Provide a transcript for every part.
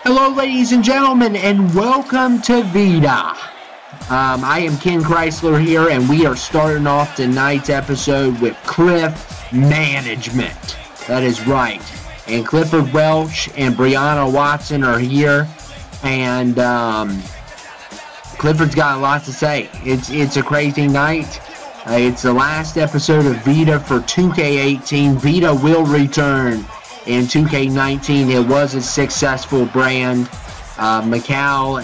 Hello, ladies and gentlemen, and welcome to VITA. I am Ken Chrysler here, and we are starting off tonight's episode with Cliff Management. That is right. And Clifford Welch and Brianna Watson are here, and Clifford's got a lot to say. It's a crazy night. It's the last episode of VITA for 2k18. VITA will return in 2k19. It was a successful brand. Macau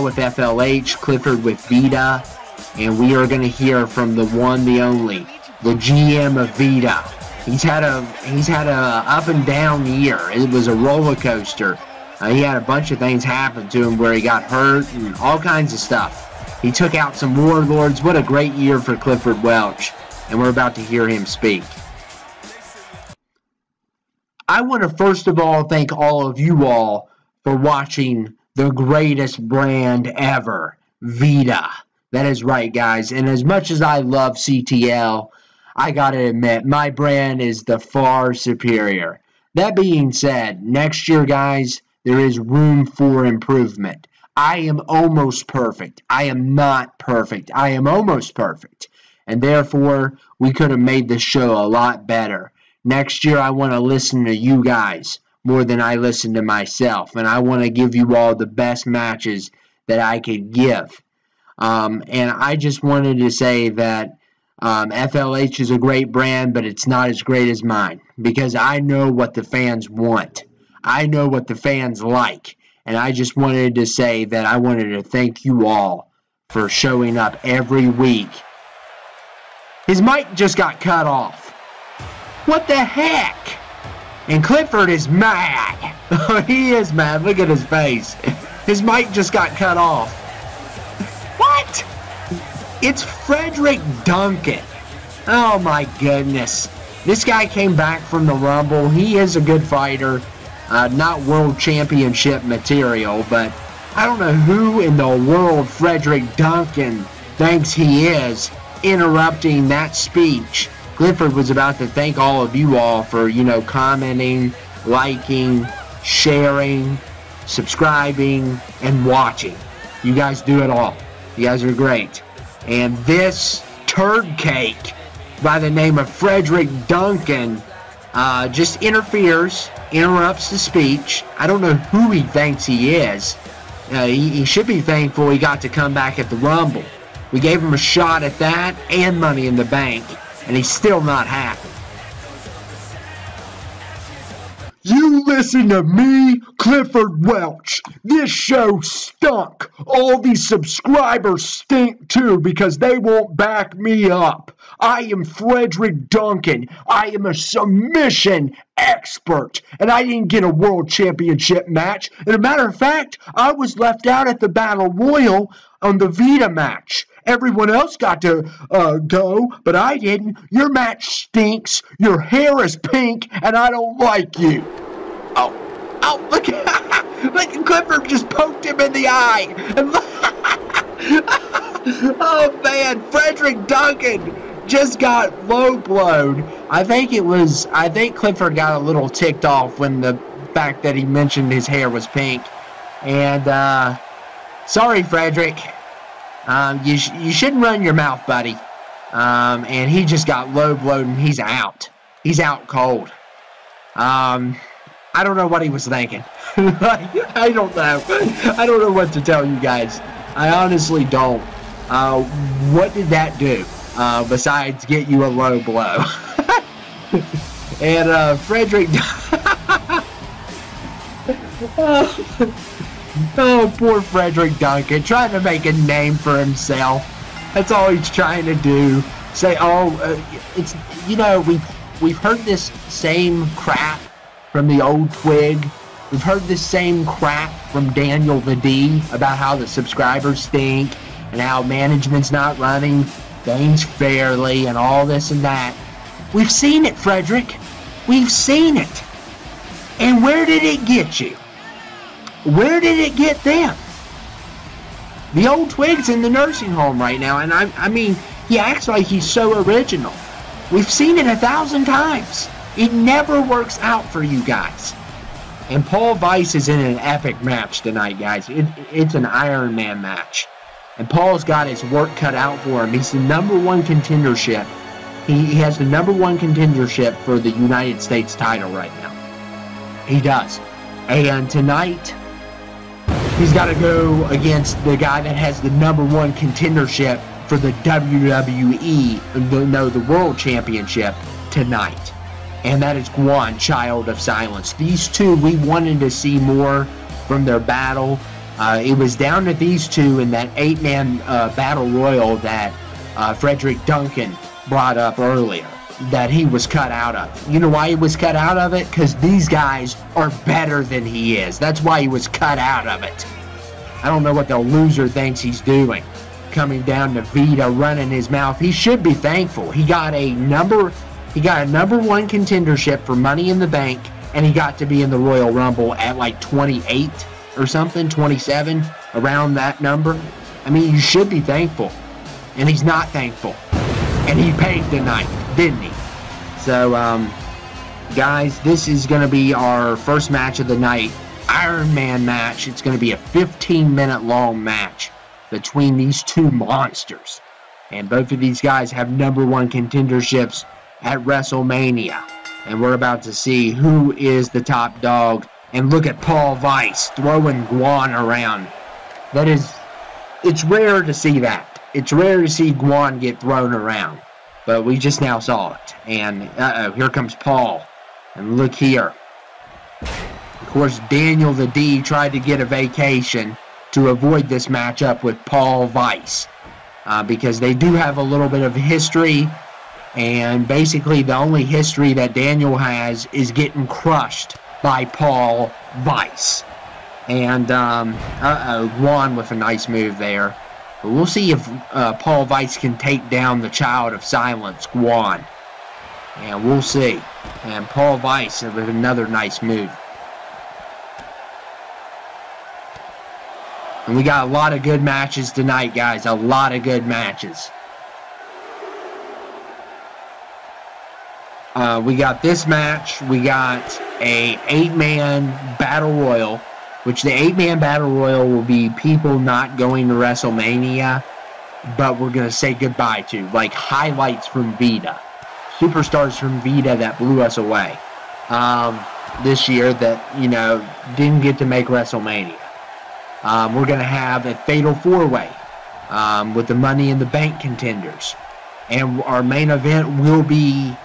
with FLH, Clifford with VITA, and we are going to hear from the one, the only, the GM of VITA. He's had a up and down year. It was a roller coaster. He had a bunch of things happen to him where he got hurt and all kinds of stuff. He took out some warlords. What a great year for Clifford Welch, and we're about to hear him speak. I want to first of all thank all of you all for watching the greatest brand ever, VITA. That is right, guys. And as much as I love CTL, I gotta admit, my brand is the far superior. That being said, next year, guys, there is room for improvement. I am almost perfect. I am not perfect. I am almost perfect. And therefore, we could have made this show a lot better. Next year, I want to listen to you guys more than I listen to myself. And I want to give you all the best matches that I could give. And I just wanted to say that FLH is a great brand, but it's not as great as mine. Because I know what the fans want. I know what the fans like. And I just wanted to say that I wanted to thank you all for showing up every week. His mic just got cut off. What the heck? And Clifford is mad. He is mad. Look at his face. His mic just got cut off. What? It's Frederick Duncan. Oh my goodness. This guy came back from the Rumble. He is a good fighter. Not world championship material, but I don't know who in the world Frederick Duncan thinks he is interrupting that speech. Clifford was about to thank all of you all for, commenting, liking, sharing, subscribing, and watching. You guys do it all. You guys are great. And this turd cake by the name of Frederick Duncan just interferes, interrupts the speech. I don't know who he thinks he is. He should be thankful he got to come back at the Rumble. We gave him a shot at that and Money in the Bank, and he's still not happy. You listen to me, Clifford Welch. This show stunk. All these subscribers stink too because they won't back me up. I am Frederick Duncan. I am a submission expert, and I didn't get a world championship match. As a matter of fact, I was left out at the Battle Royal on the VITA match. Everyone else got to go, but I didn't. Your match stinks. Your hair is pink, and I don't like you. Oh, look at Clifford just poked him in the eye. Oh, man, Frederick Duncan just got low blowed. I think Clifford got a little ticked off when the fact that he mentioned his hair was pink. And, sorry, Frederick. You shouldn't run your mouth, buddy. And he just got low blowed and he's out. He's out cold. I don't know what he was thinking. I don't know. I don't know what to tell you guys. I honestly don't. What did that do? Besides get you a low blow. And Frederick oh, poor Frederick Duncan, trying to make a name for himself. That's all he's trying to do. Say, it's, we've heard this same crap from the old twig. We've heard this same crap from Daniel the D about how the subscribers stink and how management's not running things fairly and all this and that. We've seen it, Frederick. We've seen it. And where did it get you? Where did it get them? The old twig's in the nursing home right now, and I mean, he acts like he's so original. We've seen it 1,000 times. It never works out for you guys. And Paul Vice is in an epic match tonight, guys. It's an Ironman match. And Paul's got his work cut out for him. He's the #1 contendership. He has the #1 contendership for the United States title right now. He does. And tonight, he's got to go against the guy that has the #1 contendership for the WWE, the World Championship tonight. And that is Gwan, Child of Silence. These two, we wanted to see more from their battle. It was down to these two in that 8-man battle royal that FREDRICK DUNCAN brought up earlier, that he was cut out of. You know why he was cut out of it? Because these guys are better than he is. That's why he was cut out of it. I don't know what the loser thinks he's doing, coming down to VITA, running his mouth. He should be thankful. He got a #1 contendership for Money in the Bank, and he got to be in the Royal Rumble at like 28 or something, 27, around that number. I mean, you should be thankful. And he's not thankful. And he paid tonight, didn't he? So, guys, this is going to be our first match of the night. Iron Man match. It's going to be a 15-minute long match between these two monsters. And both of these guys have #1 contenderships at WrestleMania. And we're about to see who is the top dog. And look at Paul Vice throwing Gwan around. It's rare to see that. It's rare to see Gwan get thrown around. But we just now saw it. And, here comes Paul. And look here. Of course, Daniel the D tried to get a vacation to avoid this matchup with Paul Vice. Because they do have a little bit of history. And basically the only history that Daniel has is getting crushed by Paul Vice. And, Gwan with a nice move there. But we'll see if Paul Vice can take down the Child of Silence, Gwan. And we'll see. And Paul Vice with another nice move. And we got a lot of good matches tonight, guys. A lot of good matches. We got this match. We got a 8-man battle royal, which the 8-man battle royal will be people not going to WrestleMania, but we're going to say goodbye to, like highlights from VITA, superstars from VITA that blew us away this year that, you know, didn't get to make WrestleMania. We're going to have a fatal 4-way with the Money in the Bank contenders, and our main event will be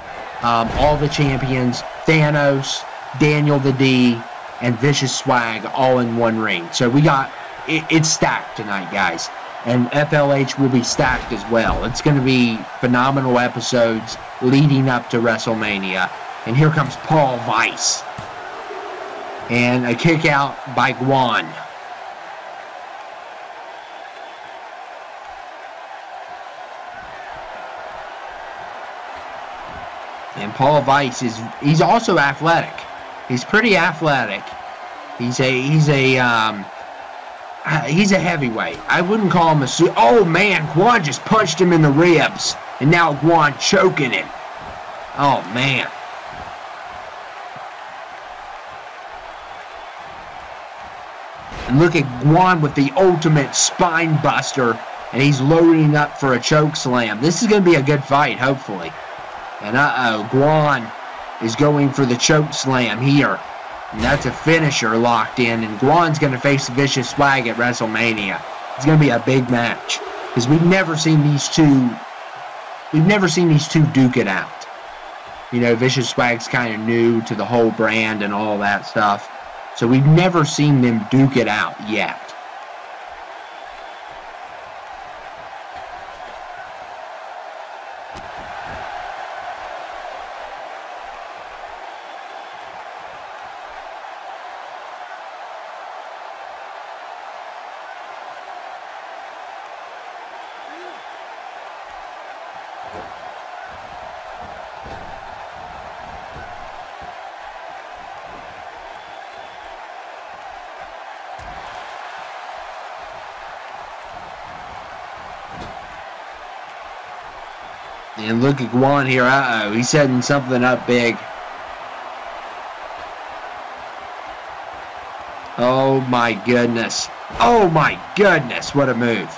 all the champions, Thanos, Daniel the D, and Vicious Swag all in one ring. So we got, it's stacked tonight, guys. And FLH will be stacked as well. It's going to be phenomenal episodes leading up to WrestleMania. And here comes Paul Vice. And a kick out by Gwan. And Paul Vice he's also athletic. He's pretty athletic. He's a heavyweight. I wouldn't call him a oh man, Gwan just punched him in the ribs. And now Gwan choking him. Oh man. And look at Gwan with the ultimate spine buster. And he's loading up for a choke slam. This is going to be a good fight, hopefully. And Gwan is going for the choke slam here. And that's a finisher locked in. And Gwan's going to face Vicious Swag at WrestleMania. It's going to be a big match. Because we've never seen these two duke it out. You know, Vicious Swag's kind of new to the whole brand and all that stuff. So we've never seen them duke it out yet. And look at Gwan here. He's setting something up big. Oh my goodness. Oh my goodness, what a move.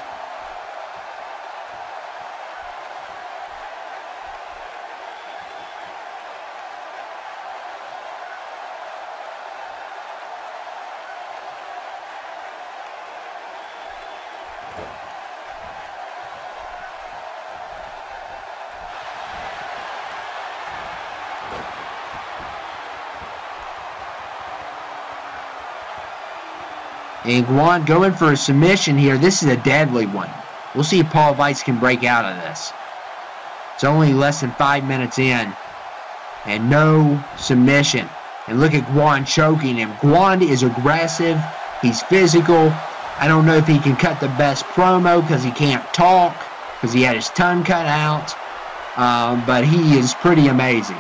And Gwan going for a submission here. This is a deadly one. We'll see if Paul Vice can break out of this. It's only less than 5 minutes in. And no submission. And look at Gwan choking him. Gwan is aggressive. He's physical. I don't know if he can cut the best promo because he can't talk. Because he had his tongue cut out. But he is pretty amazing.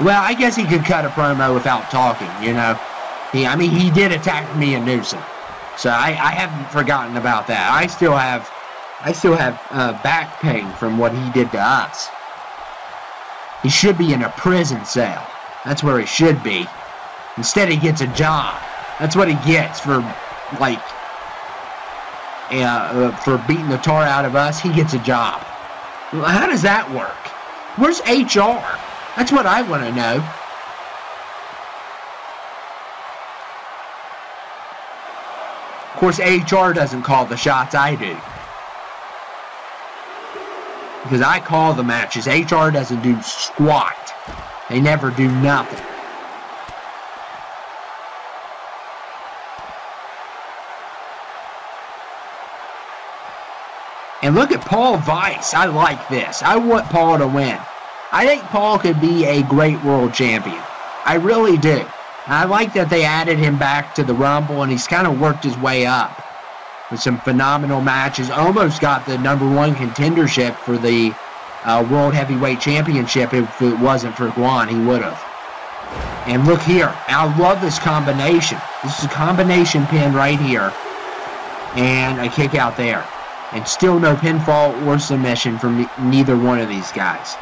Well, I guess he could cut a promo without talking, you know. I mean, he did attack Mia Newsom, so I haven't forgotten about that. I still have back pain from what he did to us. He should be in a prison cell. That's where he should be. Instead, he gets a job. That's what he gets for for beating the tar out of us. He gets a job. Well, how does that work? Where's HR? That's what I want to know. Of course, HR doesn't call the shots, I do. Because I call the matches. HR doesn't do squat. They never do nothing. And look at Paul Vice. I like this. I want Paul to win. I think Paul could be a great world champion. I really do. I like that they added him back to the Rumble, and he's kind of worked his way up with some phenomenal matches. Almost got the #1 contendership for the World Heavyweight Championship. If it wasn't for Gwan, he would have. And look here. I love this combination. This is a combination pin right here. And a kick out there. And still no pinfall or submission from neither one of these guys.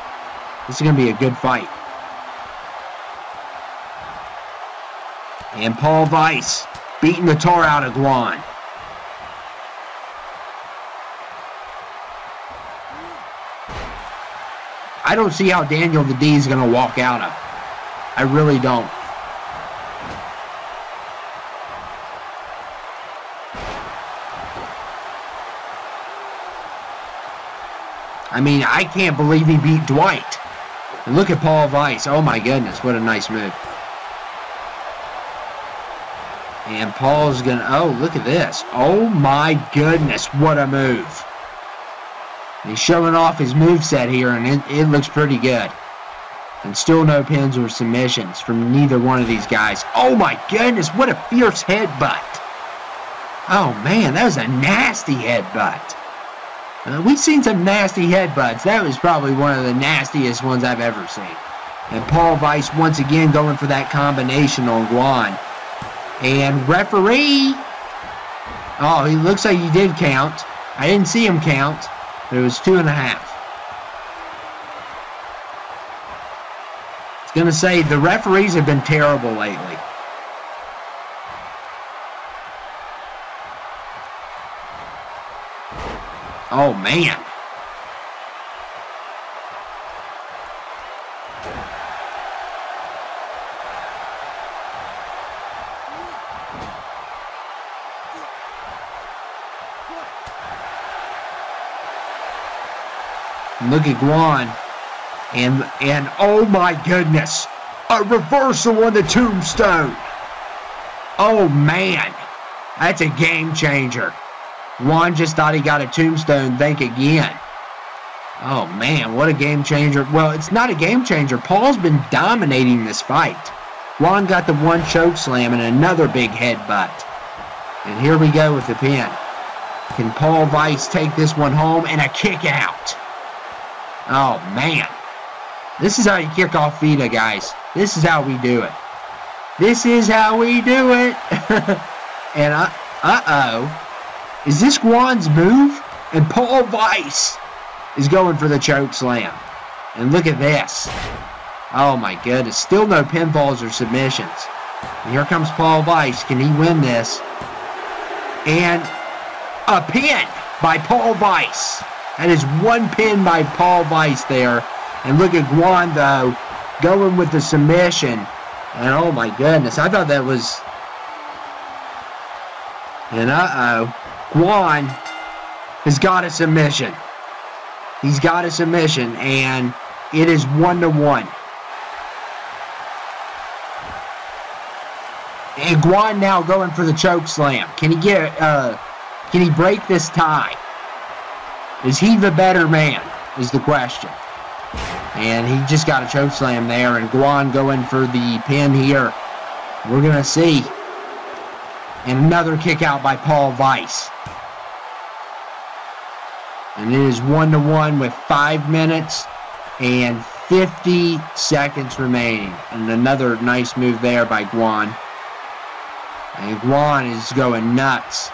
This is going to be a good fight. And Paul Vice beating the tar out of Gwan. I don't see how Daniel the D is going to walk out of. I really don't. I mean, I can't believe he beat Dwight. And look at Paul Vice. Oh my goodness, what a nice move. And Paul's gonna, oh, look at this. Oh my goodness, what a move. He's showing off his moveset here, and it looks pretty good. And still no pins or submissions from neither one of these guys. Oh my goodness, what a fierce headbutt. Oh man, that was a nasty headbutt. We've seen some nasty headbutts. That was probably one of the nastiest ones I've ever seen. And Paul Vice once again going for that combination on Gwan. And referee. Oh, he looks like he did count. I didn't see him count. But it was 2.5. I was going to say, the referees have been terrible lately. Oh, man. Look at Gwan. And oh my goodness. A reversal on the tombstone. Oh, man. That's a game changer. Gwan just thought he got a tombstone. Think again. Oh, man, what a game changer. Well, it's not a game changer. Paul's been dominating this fight. Gwan got the one choke slam and another big headbutt. And here we go with the pin. Can Paul Vice take this one home? And a kick out. Oh, man. This is how you kick off VITA, guys. This is how we do it. This is how we do it. And uh-oh. Is this Gwan's move? And Paul Vice is going for the choke slam. And look at this. Oh my goodness. Still no pinfalls or submissions. And here comes Paul Vice. Can he win this? And a pin by Paul Vice. That is one pin by Paul Vice there. And look at Gwan, though, going with the submission. And oh my goodness, I thought that was... And Gwan has got a submission. He's got a submission, and it is 1-1. And Gwan now going for the choke slam. Can he get? Can he break this tie? Is he the better man? Is the question. And he just got a choke slam there, and Gwan going for the pin here. We're gonna see. And another kick out by Paul Vice. And it is 1-1 with 5 minutes and 50 seconds remaining. And another nice move there by Gwan. And Gwan is going nuts.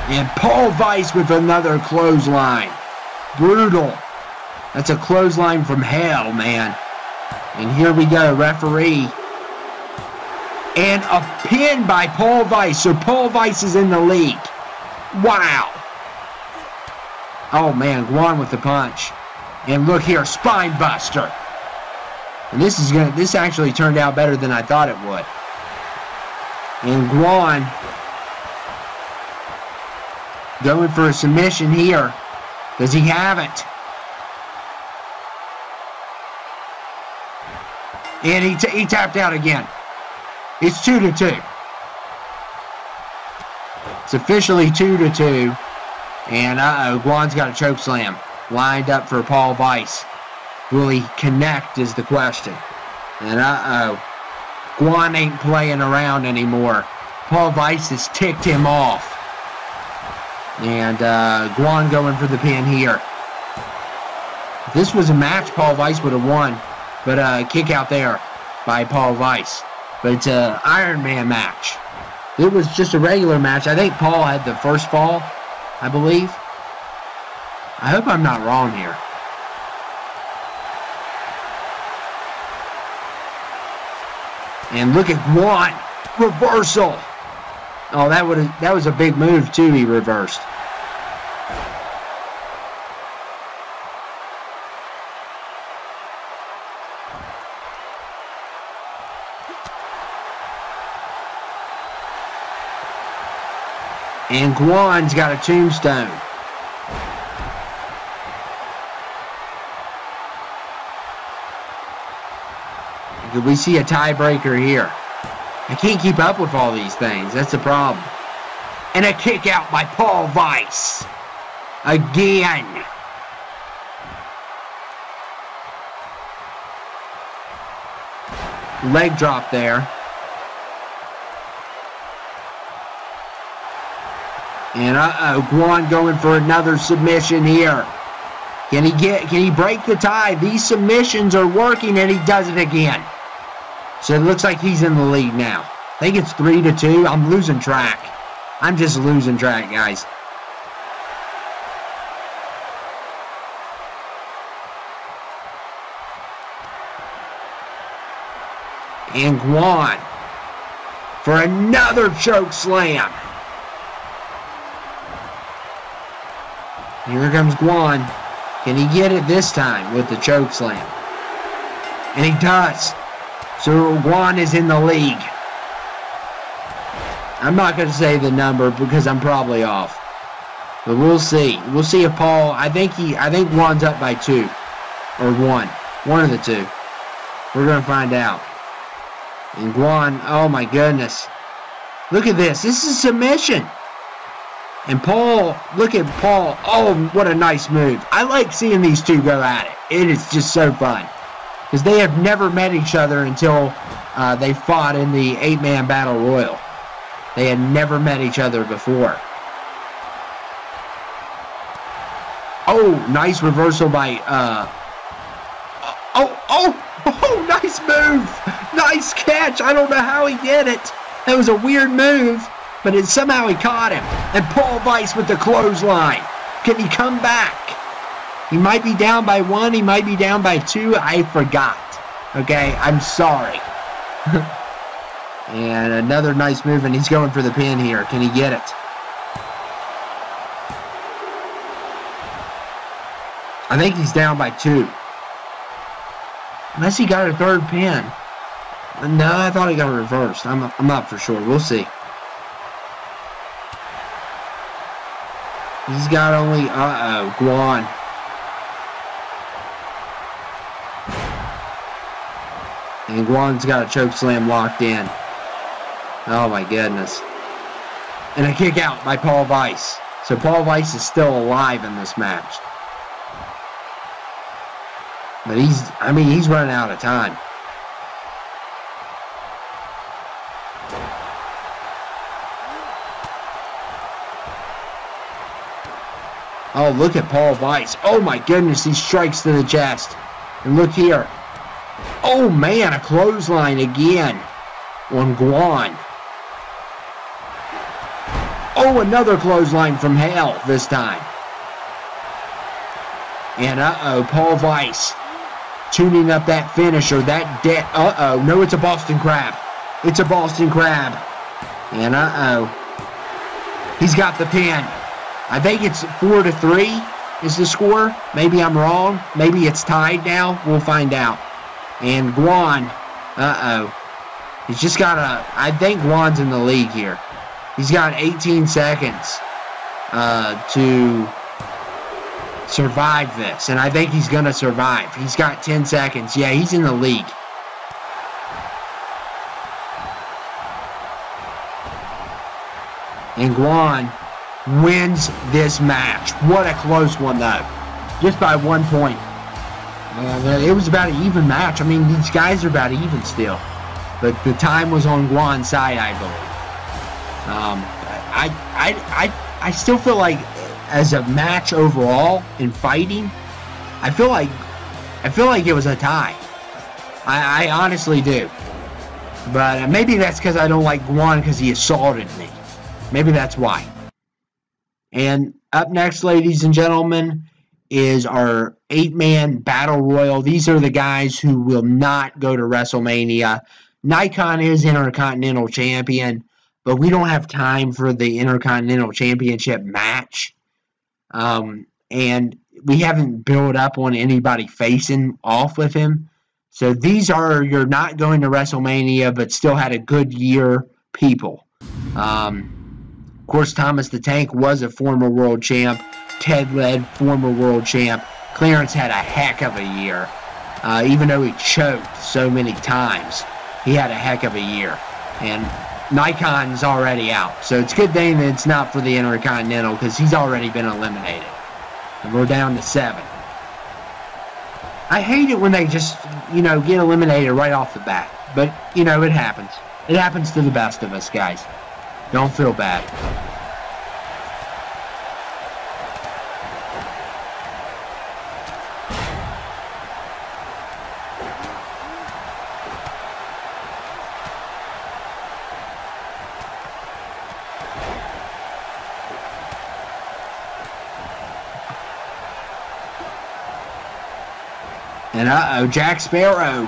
And Paul Vice with another clothesline. Brutal. That's a clothesline from hell, man. And here we go, referee. And a pin by Paul Vice. So Paul Vice is in the lead. Wow. Oh, man, Gwan with the punch. And look here, spine buster. And this actually turned out better than I thought it would. And Gwan going for a submission here. Does he have it? And he tapped out again. It's 2-2. It's officially 2-2. And Gwan's got a choke slam lined up for Paul Vice. Will he connect is the question. And Gwan ain't playing around anymore. Paul Vice has ticked him off. And Gwan going for the pin here. If this was a match, Paul Vice would have won. But kick out there by Paul Vice. But it's an Ironman match. It was just a regular match. I think Paul had the first fall, I believe. I hope I'm not wrong here. And look at Gwan. Reversal. Oh, that was a big move, too, he reversed. And Gwan's got a tombstone. Could we see a tiebreaker here? I can't keep up with all these things. That's the problem. And a kick out by Paul Vice. Again. Leg drop there. And Gwan going for another submission here. Can he break the tie? These submissions are working, and he does it again. So it looks like he's in the lead now. I think it's 3-2. I'm losing track. I'm just losing track, guys. And Gwan for another choke slam. Here comes Gwan. Can he get it this time with the choke slam? And he does. So Gwan is in the league. I'm not going to say the number because I'm probably off. But we'll see. We'll see if Paul, I think Gwan's up by 2 or 1. One of the two. We're going to find out. And Gwan, oh my goodness. Look at this. This is submission. And Paul, look at Paul. Oh, what a nice move. I like seeing these two go at it. It is just so fun. Because they have never met each other until they fought in the 8-man battle royal. They had never met each other before. Oh, nice reversal by... Oh, nice move. Nice catch. I don't know how he did it. That was a weird move. but somehow he caught him. And Paul Vice with the clothesline. Can he come back? He might be down by 1. He might be down by 2. I forgot. Okay, I'm sorry. And another nice move, and he's going for the pin here. Can he get it? I think he's down by 2. Unless he got a 3rd pin. No, I thought he got reversed. I'm not for sure. We'll see. He's got only, Gwan. And Gwan's got a choke slam locked in. Oh my goodness. And a kick out by Paul Vice. So Paul Vice is still alive in this match. But he's running out of time. Oh, look at Paul Vice. Oh my goodness, he strikes to the chest. And look here. Oh man, a clothesline again on Gwan. Oh, another clothesline from hell this time. And Paul Vice tuning up that finisher. No, it's a Boston Crab. It's a Boston Crab. And he's got the pin. I think it's 4-3 is the score. Maybe I'm wrong. Maybe it's tied now. We'll find out. And Gwan, he's just got I think Gwan's in the league here. He's got 18 seconds to survive this. And I think he's going to survive. He's got 10 seconds. Yeah, he's in the league. And Gwan wins this match. What a close one, though. Just by 1 point. It was about an even match. I mean, these guys are about even still. But the time was on Gwan's side, I believe. I still feel like, as a match overall in fighting, I feel like it was a tie. I honestly do. But maybe that's because I don't like Gwan because he assaulted me. Maybe that's why. And up next, ladies and gentlemen, is our 8-man battle royal. These are the guys who will not go to WrestleMania. Nikon is Intercontinental Champion, but we don't have time for the Intercontinental Championship match. And we haven't built up on anybody facing off with him. So these are your not going to WrestleMania, but still had a good year people. Of course, Thomas the Tank was a former world champ. Ted Led, former world champ. Clarence had a heck of a year. Even though he choked so many times, he had a heck of a year. And Nikon's already out. So it's a good thing that it's not for the Intercontinental because he's already been eliminated. And we're down to 7. I hate it when they just, get eliminated right off the bat. But, it happens. It happens to the best of us, guys. Don't feel bad. And Jack Sparrow.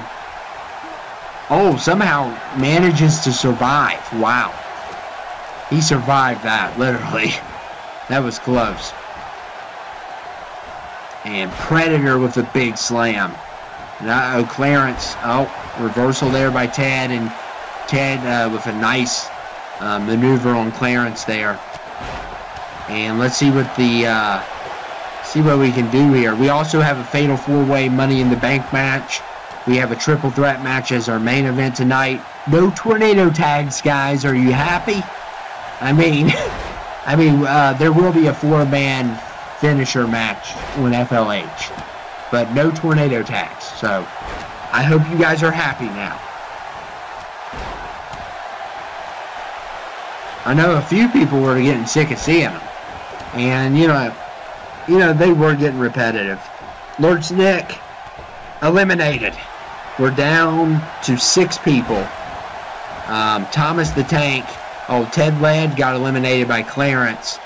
Oh, somehow manages to survive. Wow. He survived that, literally. That was close. And Predator with a big slam. And Clarence. Oh, reversal there by Ted. And Ted with a nice maneuver on Clarence there. And let's see what we can do here. We also have a Fatal 4-Way Money in the Bank match. We have a triple threat match as our main event tonight. No tornado tags, guys. Are you happy? I mean, there will be a 4-man finisher match on FLH, but no tornado tags. So I hope you guys are happy now. I know a few people were getting sick of seeing them, and they were getting repetitive. Lord Snick eliminated. We're down to 6 people. Thomas the Tank Oh, Ted Ladd got eliminated by Clarence.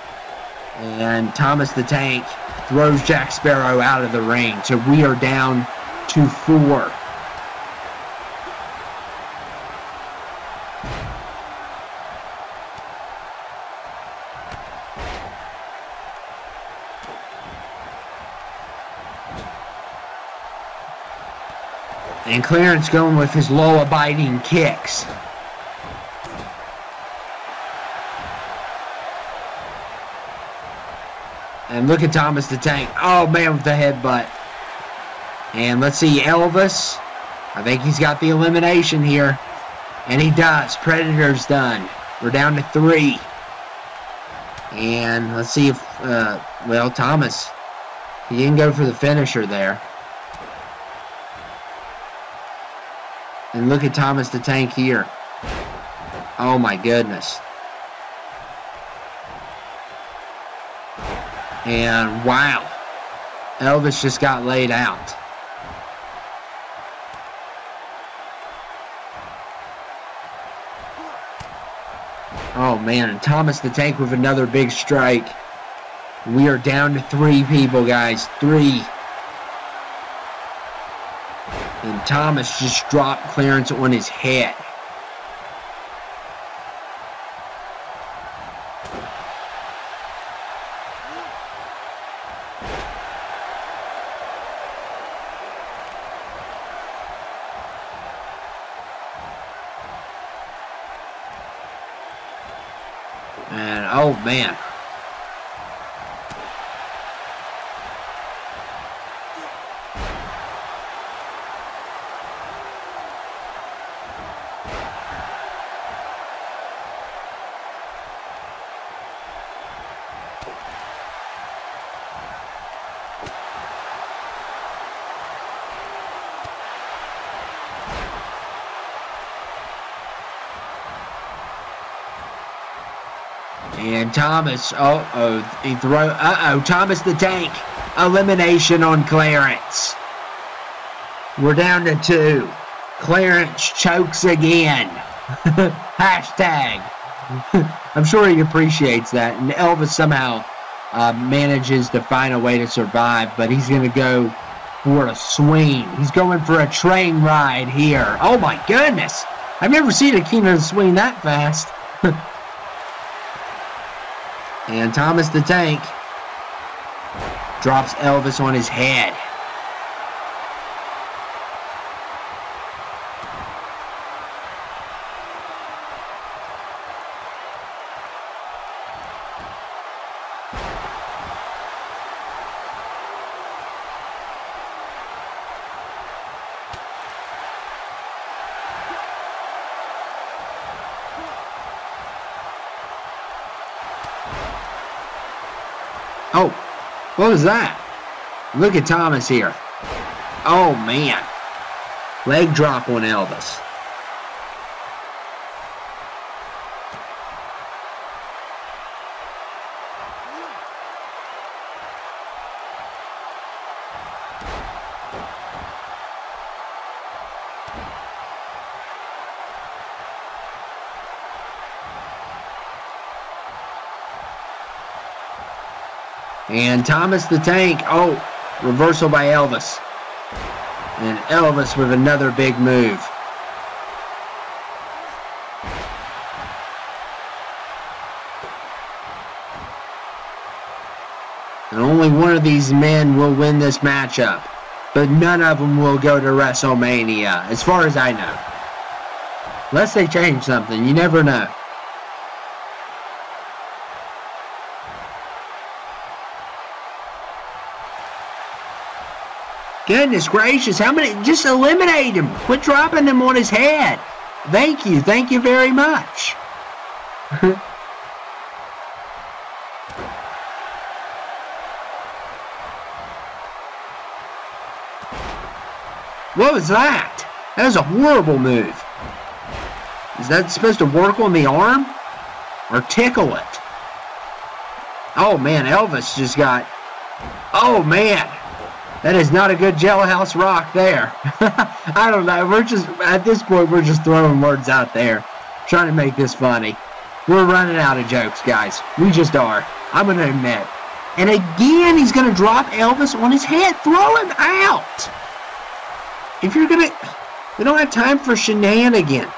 And Thomas the Tank throws Jack Sparrow out of the ring. So we are down to 4. And Clarence going with his law-abiding kicks. And look at Thomas the Tank. Oh, man, with the headbutt. And let's see, Elvis. I think he's got the elimination here. And he does. Predator's done. We're down to 3. And let's see if, well, Thomas, he didn't go for the finisher there. And look at Thomas the Tank here. Oh, my goodness. And wow, Elvis just got laid out. Oh man, and Thomas the Tank with another big strike. We are down to 3 people, guys. 3. And Thomas just dropped Clarence on his head. And oh man. And Thomas, Thomas the Tank, elimination on Clarence. We're down to 2. Clarence chokes again. Hashtag. I'm sure he appreciates that. And Elvis somehow manages to find a way to survive, but he's going to go for a swing. He's going for a train ride here. Oh my goodness. I've never seen a Keenan swing that fast. And Thomas the Tank drops Elvis on his head. Oh, what was that? Look at Thomas here. Oh, man. Leg drop on Elvis. And Thomas the Tank, oh, reversal by Elvis. And Elvis with another big move. And only one of these men will win this matchup. But none of them will go to WrestleMania, as far as I know. Unless they change something, you never know. Goodness gracious, how many? Just eliminate him. Quit dropping him on his head. Thank you very much. What was that? That was a horrible move. Is that supposed to work on the arm? Or tickle it? Oh man, Elvis just got... Oh man! That is not a good jailhouse rock there. I don't know. We're just, at this point, we're just throwing words out there. Trying to make this funny. We're running out of jokes, guys. We just are. I'm going to admit. And again, he's going to drop Elvis on his head. Throw him out. If you're going to... We don't have time for shenanigans.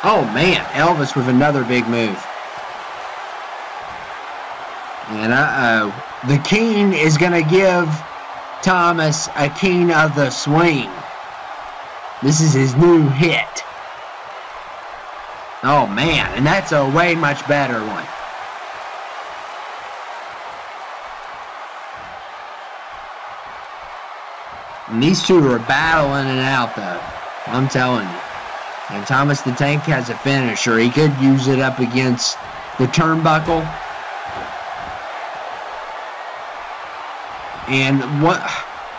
Oh, man. Elvis with another big move. And uh-oh. The King is going to give Thomas a King of the Swing. This is his new hit. Oh, man. And that's a way much better one. And these two are battling it out, though. I'm telling you. And Thomas the Tank has a finisher. He could use it up against the turnbuckle. And what?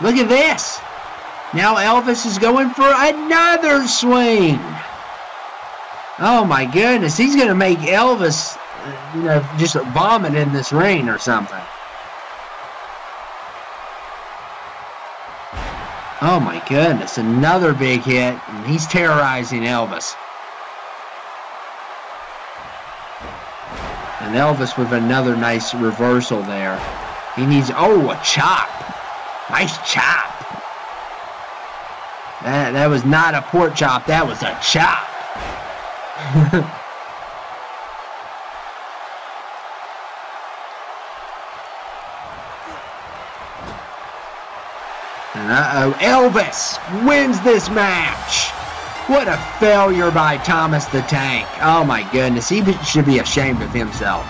Look at this. Now Elvis is going for another swing. Oh my goodness. He's going to make Elvis, just vomit in this ring or something. Oh my goodness. Another big hit. And he's terrorizing Elvis. And Elvis with another nice reversal there. He needs, a chop. Nice chop. That was not a pork chop. That was a chop. And uh-oh, Elvis wins this match. What a failure by Thomas the Tank. Oh my goodness, he should be ashamed of himself.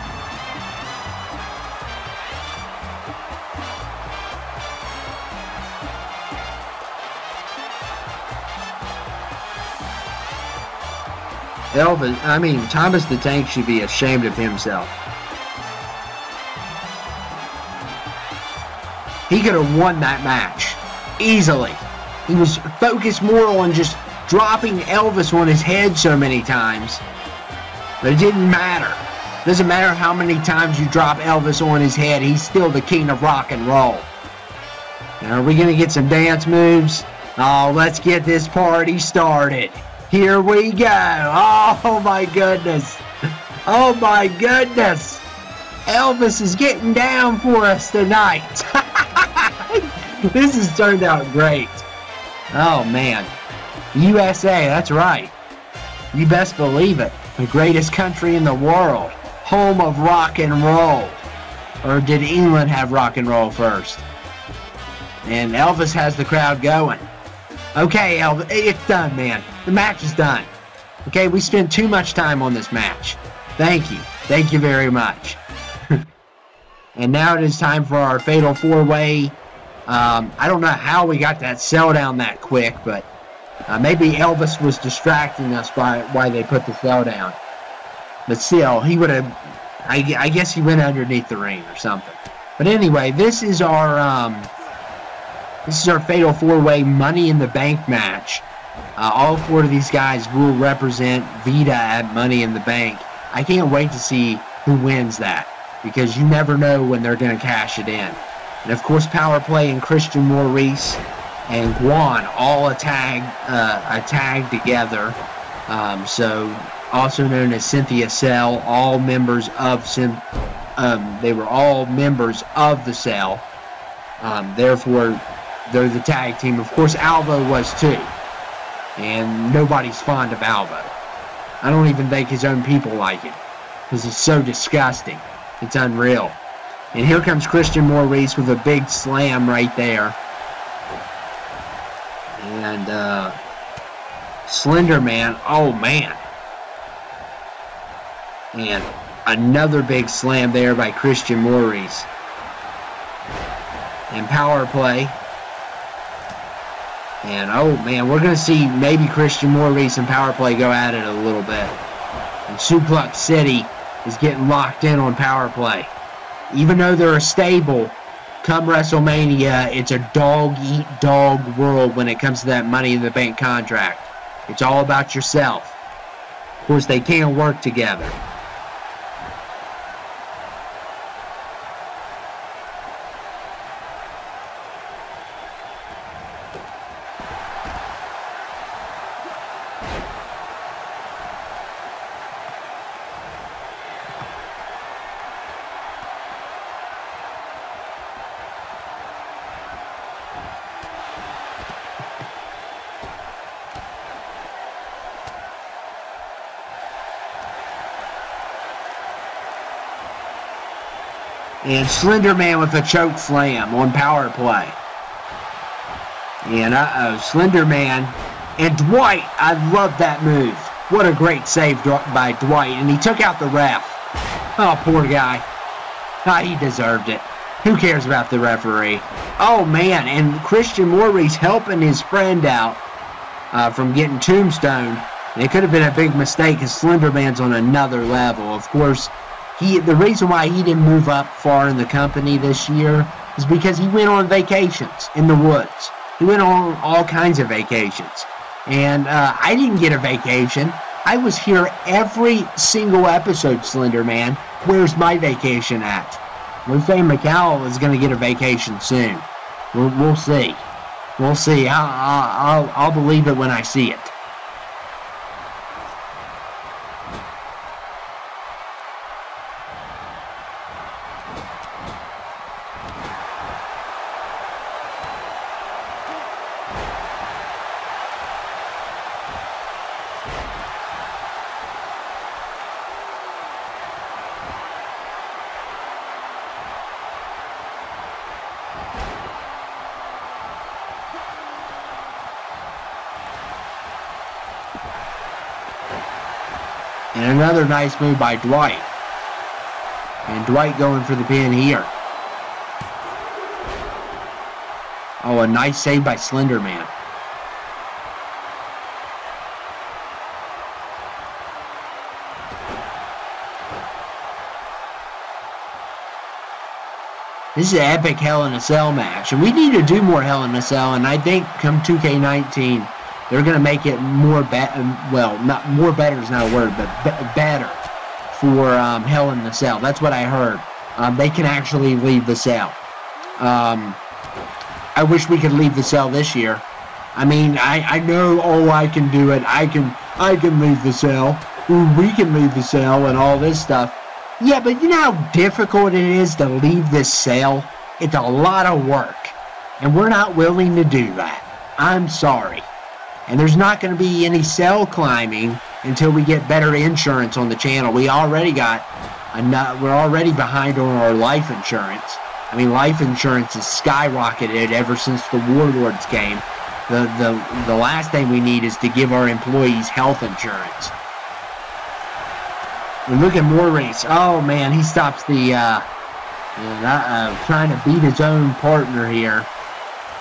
Thomas the Tank should be ashamed of himself. He could have won that match easily. He was focused more on just dropping Elvis on his head so many times. But it didn't matter. Doesn't matter how many times you drop Elvis on his head, he's still the king of rock and roll. Now, are we going to get some dance moves? Oh, let's get this party started. Here we go. Oh, my goodness. Oh, my goodness. Elvis is getting down for us tonight. This has turned out great. Oh, man. USA, that's right. You best believe it. The greatest country in the world. Home of rock and roll. Or did England have rock and roll first? And Elvis has the crowd going. Okay, Elvis, it's done, man. The match is done. Okay, we spent too much time on this match. Thank you. Thank you very much. And now it is time for our Fatal 4-Way. I don't know how we got that cell down that quick, but maybe Elvis was distracting us by why they put the cell down. But still, he would have... I guess he went underneath the ring or something. But anyway, this is our Fatal 4-Way Money in the Bank match. All four of these guys will represent VITA at Money in the Bank. I can't wait to see who wins that, because you never know when they're going to cash it in. And of course, Power Play and Christian Maurice and Gwan all tag together. So also known as Cynthia Cell, all members of they were all members of the Cell. Therefore, they're the tag team. Of course, Alvo was too. And nobody's fond of Alvo. I don't even think his own people like him, because he's so disgusting. It's unreal. And here comes Christian Maurice with a big slam right there. And Slender Man, oh man. And another big slam there by Christian Maurice. And Power Play. And oh man, we're going to see maybe Christian Maurice and Power Play go at it a little bit. And Suplex City is getting locked in on Power Play. Even though they're a stable, come WrestleMania, it's a dog-eat-dog world when it comes to that Money in the Bank contract. It's all about yourself. Of course, they can't work together. And Slender Man with a choke slam on power play. And Slender Man and Dwight. I love that move. What a great save by Dwight. And he took out the ref. Oh, poor guy. He deserved it. Who cares about the referee? Oh, man. And Christian Maurice helping his friend out from getting tombstoned. It could have been a big mistake because Slender Man's on another level. Of course, the reason why he didn't move up far in the company this year is because he went on vacations in the woods. He went on all kinds of vacations. And I didn't get a vacation. I was here every single episode, Slender Man. Where's my vacation at? We're saying Macau is going to get a vacation soon. We'll see. We'll see. I'll believe it when I see it. And another nice move by Dwight. And Dwight going for the pin here. Oh, a nice save by Slender Man. This is an epic Hell in a Cell match. And we need to do more Hell in a Cell. And I think come 2K19... they're going to make it more not more better is not a word, but better for Hell in the Cell. That's what I heard. They can actually leave the cell. I wish we could leave the cell this year. I mean, I know, oh, I can do it. I can leave the cell. Ooh, we can leave the cell and all this stuff. Yeah, but you know how difficult it is to leave this cell? It's a lot of work. And we're not willing to do that. I'm sorry. And there's not going to be any cell climbing until we get better insurance on the channel. We're already behind on our life insurance. I mean, life insurance has skyrocketed ever since the Warlords came. The last thing we need is to give our employees health insurance. And look at Maurice. Oh man, he stops the trying to beat his own partner here.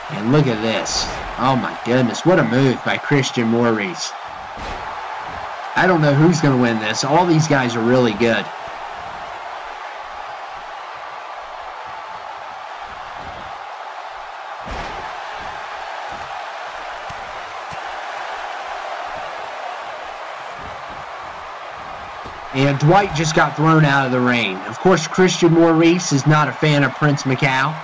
And look at this. Oh my goodness, what a move by Christian Maurice. I don't know who's going to win this. All these guys are really good. And Dwight just got thrown out of the ring. Of course, Christian Maurice is not a fan of Prince Macau.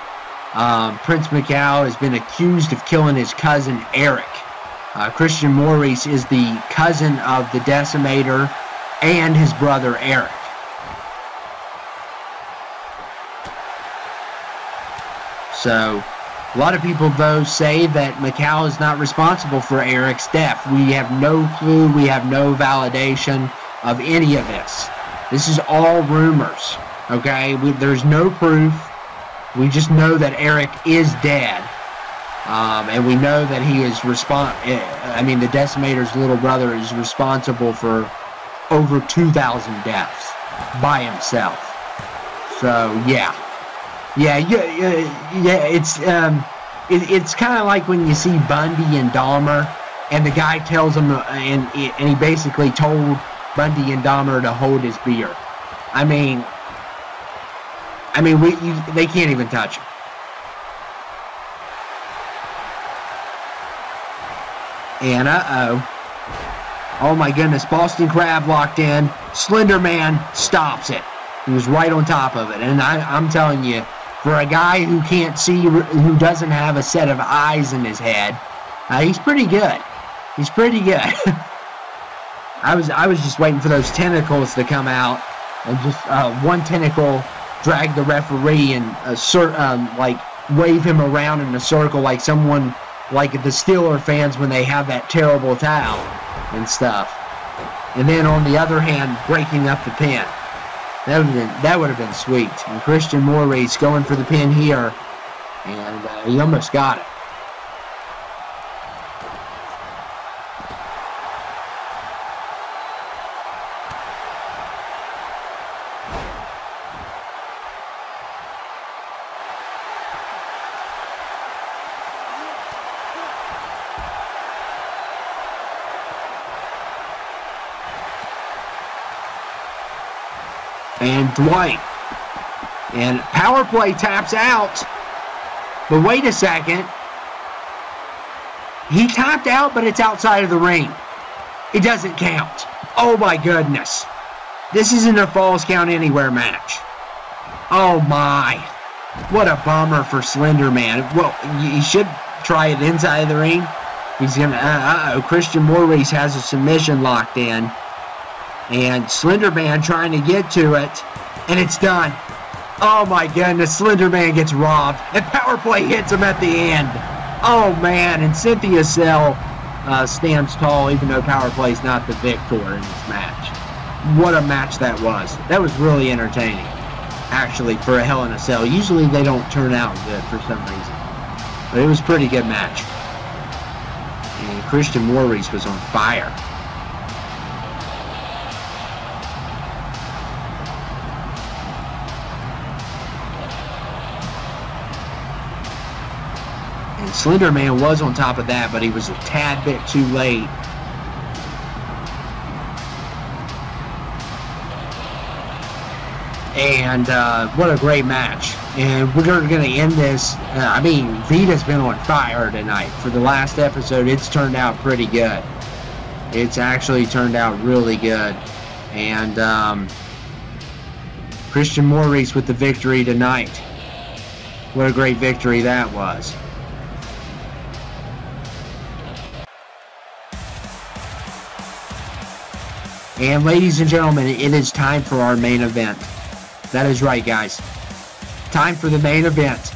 Prince Macau has been accused of killing his cousin Eric. Christian Maurice is the cousin of the Decimator and his brother Eric. So, a lot of people, though, say that Macau is not responsible for Eric's death. We have no clue, we have no validation of any of this. This is all rumors, okay? There's no proof. We just know that Eric is dead. And we know that he is the Decimator's little brother is responsible for over 2,000 deaths by himself. So, yeah. It's kind of like when you see Bundy and Dahmer, and the guy tells him, and he basically told Bundy and Dahmer to hold his beer. I mean, they can't even touch him. And oh my goodness, Boston Crab locked in. Slender Man stops it. He was right on top of it. And I'm telling you, for a guy who can't see, who doesn't have a set of eyes in his head, he's pretty good. He's pretty good. I was just waiting for those tentacles to come out, and just one tentacle drag the referee and like wave him around in a circle like someone, like the Steeler fans when they have that terrible towel and stuff. And then on the other hand, breaking up the pin. That would have been sweet. And Christian Maurice going for the pin here, and he almost got it. And Dwight. And power play taps out. But wait a second. He tapped out, but it's outside of the ring. It doesn't count. Oh my goodness. This isn't a Falls Count Anywhere match. Oh my. What a bummer for Slender Man. Well, he should try it inside of the ring. He's gonna, uh-oh, Christian Maurice has a submission locked in. And Slender Man trying to get to it. And it's done. Oh my goodness, Slender Man gets robbed. And power play hits him at the end. Oh man, and Cynthia Cell stands tall even though power play is not the victor in this match. What a match that was. That was really entertaining, actually, for a Hell in a Cell. Usually they don't turn out good for some reason. But it was a pretty good match. And Christian Maurice was on fire. Slender Man was on top of that, but he was a tad bit too late. And what a great match. And we're going to end this. I mean, Vita's been on fire tonight. For the last episode, it's turned out pretty good. It's actually turned out really good. And Christian Maurice with the victory tonight. What a great victory that was. And ladies and gentlemen, it is time for our main event. That is right, guys. Time for the main event.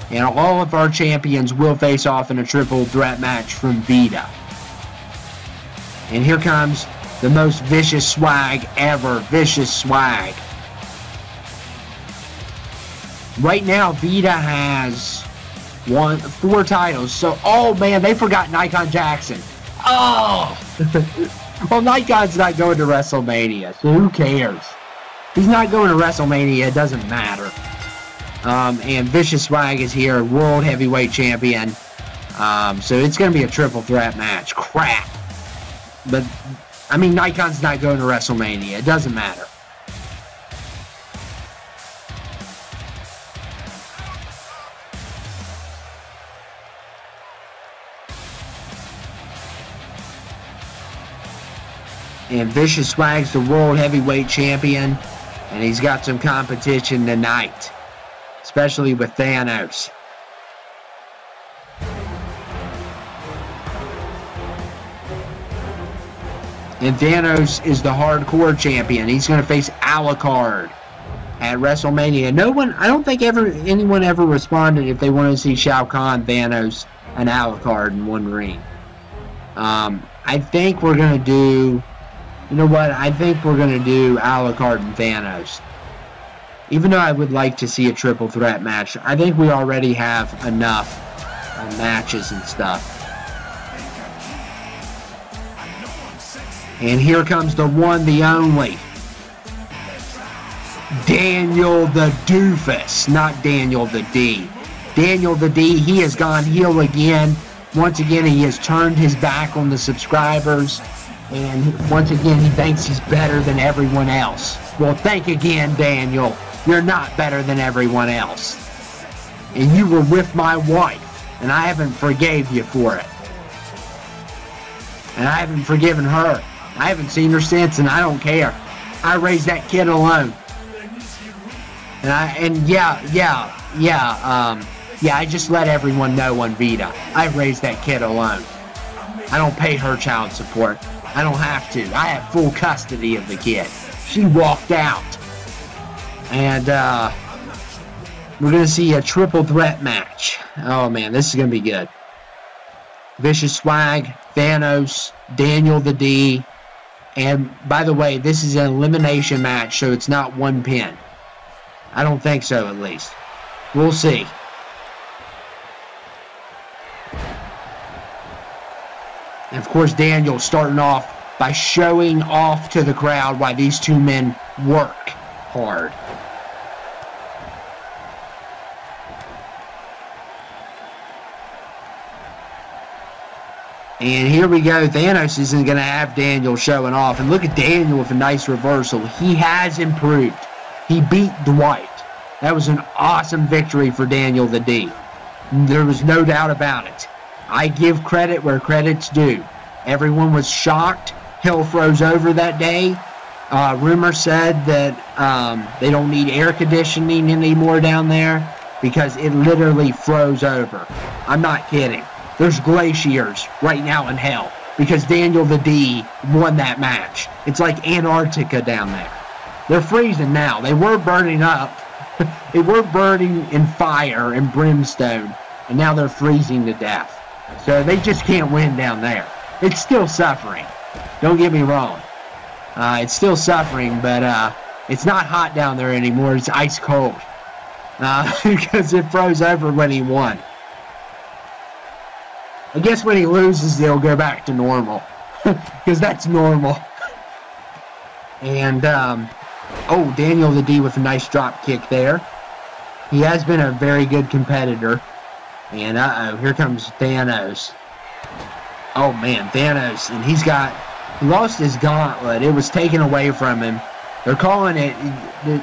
And all of our champions will face off in a triple threat match from VITA. And here comes the most vicious swag ever. Vicious swag. Right now, VITA has 4 titles. So, oh man, they forgot Nikon Jackson. Oh! Well, Nikon's not going to WrestleMania, so who cares? He's not going to WrestleMania, it doesn't matter. And Vicious Swag is here, World Heavyweight Champion. So it's going to be a triple threat match. Crap. But, I mean, Nikon's not going to WrestleMania, it doesn't matter. And Vicious Swag's the World Heavyweight Champion. And he's got some competition tonight. Especially with Thanos. And Thanos is the Hardcore Champion. He's going to face Alucard at WrestleMania. No one, I don't think anyone ever responded if they wanted to see Shao Kahn, Thanos, and Alucard in one ring. I think we're going to do... You know what? I think we're going to do Alucard and Thanos. Even though I would like to see a triple threat match, I think we already have enough matches and stuff. And here comes the one, the only. Daniel the Doofus, not Daniel the D. Daniel the D, he has gone heel again. Once again, he has turned his back on the subscribers. And once again, he thinks he's better than everyone else. Well, think again, Daniel. You're not better than everyone else. And you were with my wife, and I haven't forgave you for it. And I haven't forgiven her. I haven't seen her since, and I don't care. I raised that kid alone. And yeah, I just let everyone know on VITA. I raised that kid alone. I don't pay her child support. I don't have to. I have full custody of the kid. She walked out. And we're going to see a triple threat match. Oh, man, this is going to be good. Vicious Swag, Thanos, Daniel the D. And, by the way, this is an elimination match, so it's not one pin. I don't think so, at least. We'll see. And, of course, Daniel starting off by showing off to the crowd why these two men work hard. And here we go. Thanos isn't going to have Daniel showing off. And look at Daniel with a nice reversal. He has improved. He beat Dwight. That was an awesome victory for Daniel the D. There was no doubt about it. I give credit where credit's due. Everyone was shocked. Hell froze over that day. Rumor said that they don't need air conditioning anymore down there because it literally froze over. I'm not kidding. There's glaciers right now in hell because Daniel the D won that match. It's like Antarctica down there. They're freezing now. They were burning up. They were burning in fire and brimstone, and now they're freezing to death. So they just can't win down there. It's still suffering. Don't get me wrong. It's still suffering, but it's not hot down there anymore. It's ice cold because it froze over when he won. I guess when he loses, they'll go back to normal. Because that's normal. And, oh, Daniel the D with a nice drop kick there. He has been a very good competitor. And, uh-oh, here comes Thanos. Oh, man, Thanos. And he lost his gauntlet. It was taken away from him. They're calling it,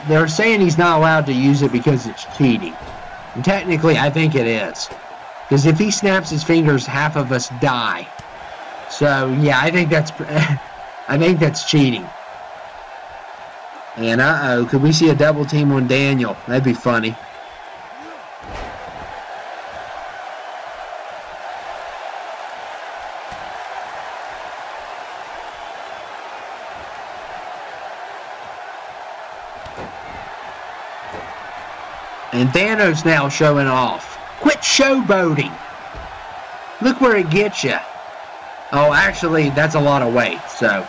they're saying he's not allowed to use it because it's cheating. And technically, I think it is. Because if he snaps his fingers, half of us die. So, yeah, I think that's cheating. And, uh-oh, could we see a double team on Daniel? That'd be funny. And Thanos now showing off. Quit showboating. Look where it gets you. Oh, actually, that's a lot of weight. So,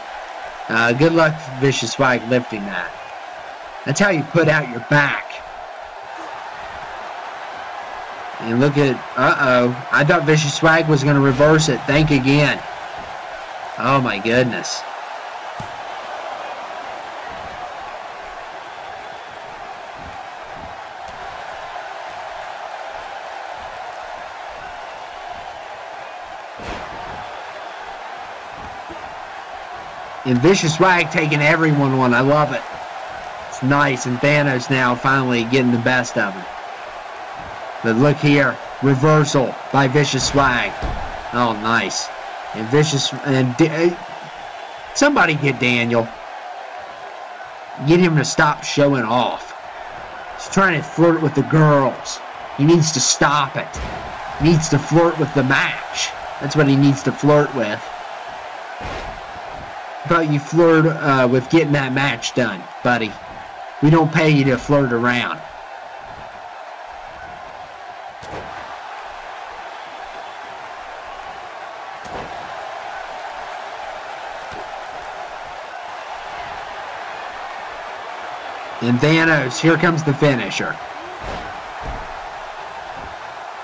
good luck, Vicious Swag, lifting that. That's how you put out your back. And look at, uh-oh. I thought Vicious Swag was going to reverse it. Think again. Oh, my goodness. And Vicious Swag taking everyone on. I love it. It's nice. And Thanos now finally getting the best of him. But look here. Reversal by Vicious Swag. Oh, nice. And Vicious... somebody get Daniel. Get him to stop showing off. He's trying to flirt with the girls. He needs to stop it. He needs to flirt with the match. That's what he needs to flirt with. But you flirt with getting that match done, buddy. We don't pay you to flirt around. And Thanos, here comes the finisher.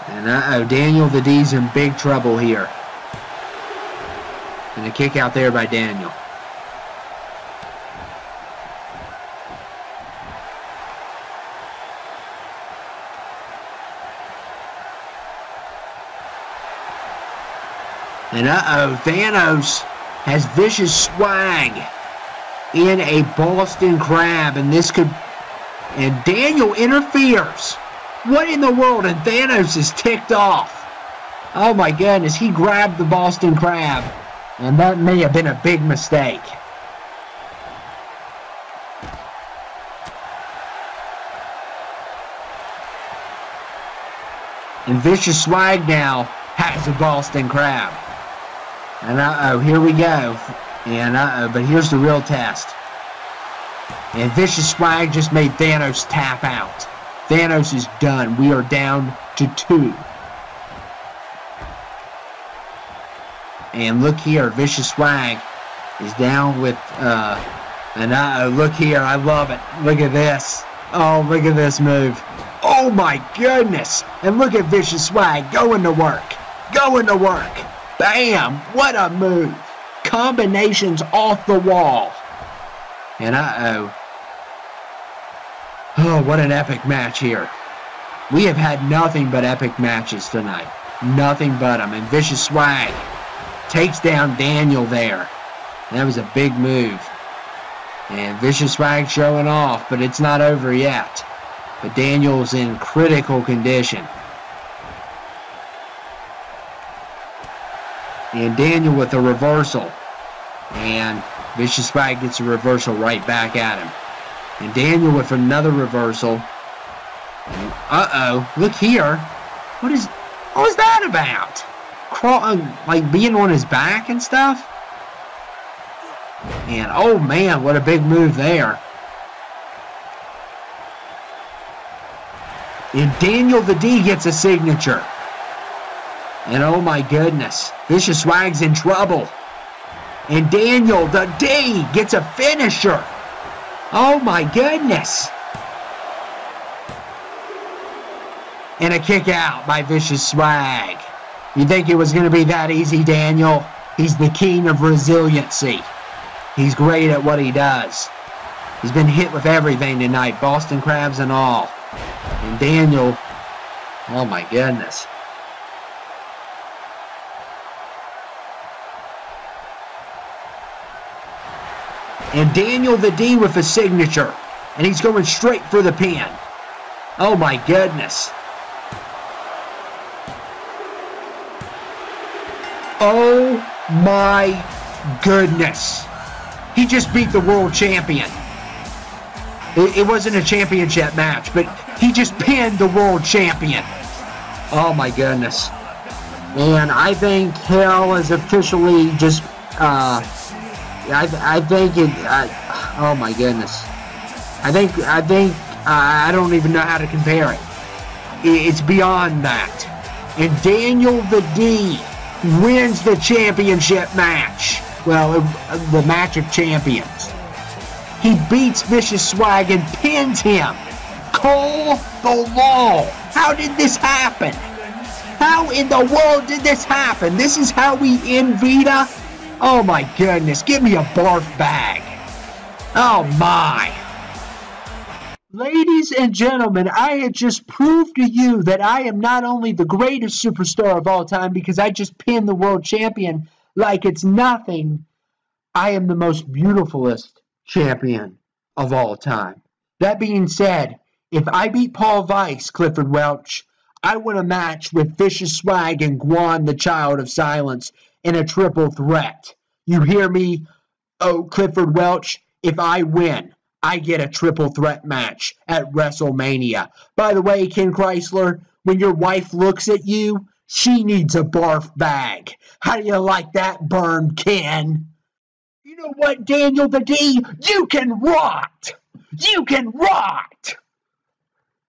And uh-oh, Daniel the D's in big trouble here. And a kick out there by Daniel. And uh-oh, Thanos has Vicious Swag in a Boston Crab, and this could... And Daniel interferes. What in the world? And Thanos is ticked off. Oh my goodness, he grabbed the Boston Crab, and that may have been a big mistake. And Vicious Swag now has a Boston Crab. And uh-oh, here we go. And but here's the real test. And Vicious Swag just made Thanos tap out. Thanos is done. We are down to 2. And look here, Vicious Swag is down with, look here, I love it. Look at this. Oh, look at this move. Oh my goodness. And look at Vicious Swag going to work. Going to work. Bam. What a move. Combinations off the wall. And oh, what an epic match here. We have had nothing but epic matches tonight. Nothing but them. And Vicious Swag takes down Daniel there. That was a big move. And Vicious Swag showing off, but it's not over yet. But Daniel's in critical condition. And Daniel with a reversal. And Vicious Swag gets a reversal right back at him. And Daniel with another reversal. Uh-oh. Look here. What was that about? Crawling, like being on his back and stuff? And oh man, what a big move there. And Daniel the D gets a signature. And oh my goodness, Vicious Swag's in trouble. And Daniel the D gets a finisher. Oh my goodness. And a kick out by Vicious Swag. You think it was going to be that easy, Daniel? He's the king of resiliency. He's great at what he does. He's been hit with everything tonight, Boston Crabs and all. And Daniel, oh my goodness. And Daniel the D with a signature. And he's going straight for the pin. Oh my goodness. Oh my goodness. He just beat the world champion. It wasn't a championship match, but he just pinned the world champion. Oh my goodness. And I think hell is officially just, I think it, oh my goodness. I don't even know how to compare it. It's beyond that. And Daniel the D wins the championship match. Well, the match of champions. He beats Vicious Swag and pins him. Call the law. How did this happen? How in the world did this happen? This is how we end VITA? Oh my goodness. Give me a barf bag. Oh my. Ladies and gentlemen, I had just proved to you that I am not only the greatest superstar of all time because I just pinned the world champion like it's nothing. I am the most beautifulest champion of all time. That being said, if I beat Paul Vice, Clifford Welch, I win a match with Vicious Swag and Gwan, the Child of Silence, in a triple threat. You hear me? Oh, Clifford Welch, if I win, I get a triple threat match at WrestleMania. By the way, Ken Chrysler, when your wife looks at you, she needs a barf bag. How do you like that burn, Ken? You know what, Daniel the D? You can rot! You can rot!